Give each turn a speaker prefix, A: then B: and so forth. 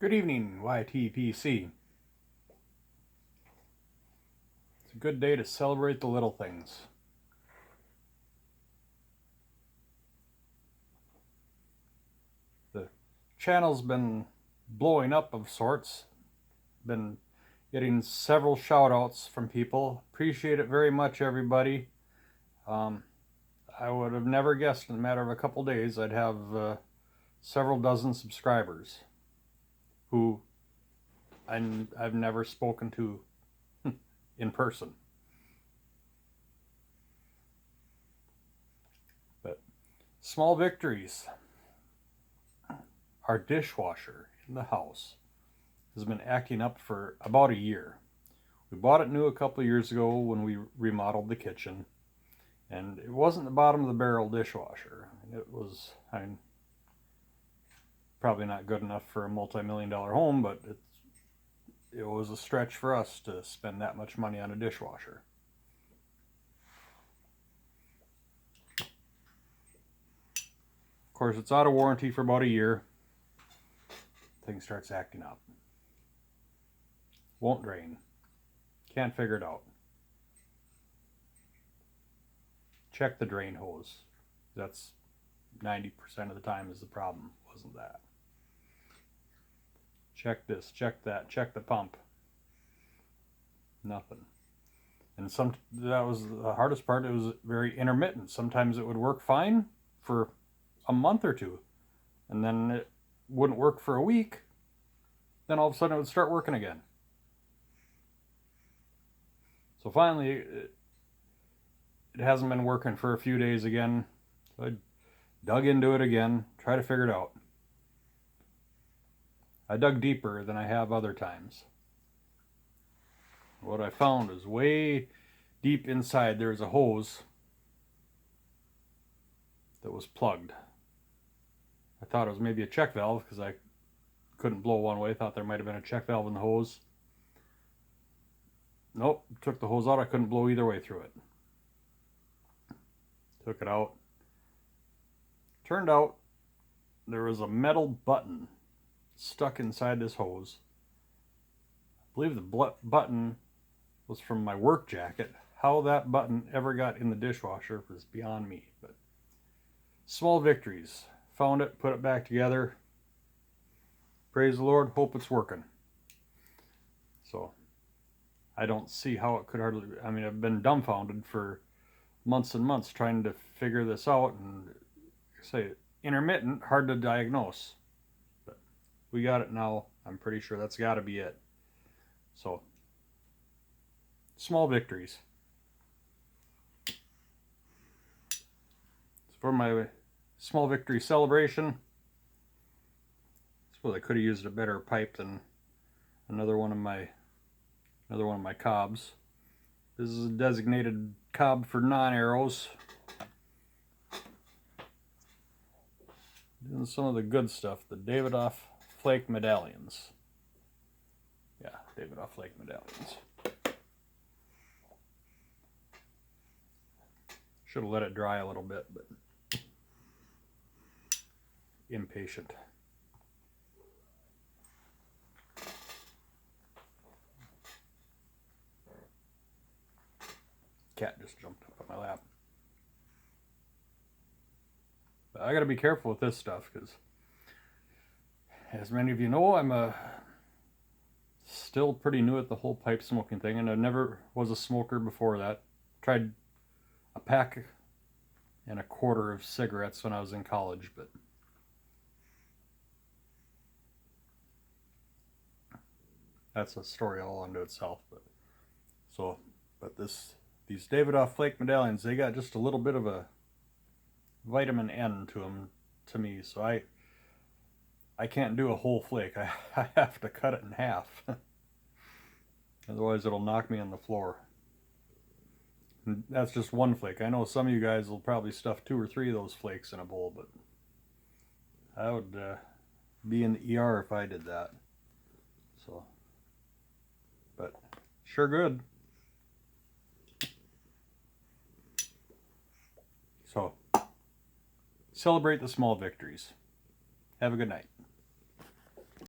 A: Good evening, YTPC. It's a good day to celebrate the little things. The channel's been blowing up of sorts. Been getting several shout outs from people. Appreciate it very much, everybody. I would have never guessed in a matter of a couple days I'd have several dozen subscribers who I've never spoken to in person. But small victories. Our dishwasher in the house has been acting up for about a year. We bought it new a couple of years ago when we remodeled the kitchen, and it wasn't the bottom of the barrel dishwasher. It was, probably not good enough for a multi-million-dollar home, but it was a stretch for us to spend that much money on a dishwasher. Of course, it's out of warranty for about a year. Thing starts acting up. Won't drain. Can't figure it out. Check the drain hose. That's 90% of the time is the problem. Wasn't that? Check this, check that, check the pump. Nothing. And that was the hardest part. It was very intermittent. Sometimes it would work fine for a month or two, and then it wouldn't work for a week. Then all of a sudden it would start working again. So finally, it hasn't been working for a few days again. So I dug into it again, try to figure it out. I dug deeper than I have other times. What I found is way deep inside there's a hose that was plugged. I thought it was maybe a check valve because I couldn't blow one way. I thought there might have been a check valve in the hose. Nope, took the hose out. I couldn't blow either way through it. Took it out. Turned out there was a metal button stuck inside this hose. I believe the button was from my work jacket. How that button ever got in the dishwasher was beyond me. But small victories. Found it, put it back together. Praise the Lord, hope it's working. So I don't see how it could hardly, I've been dumbfounded for months and months trying to figure this out, and say intermittent, hard to diagnose. But we got it now. I'm pretty sure that's got to be it. So small victories. For my small victory celebration, I suppose I could have used a better pipe than another one of my cobs. This is a designated cob for non-arrows. Doing some of the good stuff, the Davidoff flake medallions. Yeah, Davidoff flake medallions. Should have let it dry a little bit, but impatient. Cat just jumped up on my lap. But I gotta be careful with this stuff because, as many of you know, I'm still pretty new at the whole pipe smoking thing, and I never was a smoker before that. Tried a pack and a quarter of cigarettes when I was in college, but that's a story all unto itself. But these Davidoff flake medallions, they got just a little bit of a vitamin N to them, to me, so I can't do a whole flake. I have to cut it in half. Otherwise it'll knock me on the floor. And that's just one flake. I know some of you guys will probably stuff 2 or 3 of those flakes in a bowl, but I would be in the ER if I did that. So, but sure good. So, celebrate the small victories. Have a good night.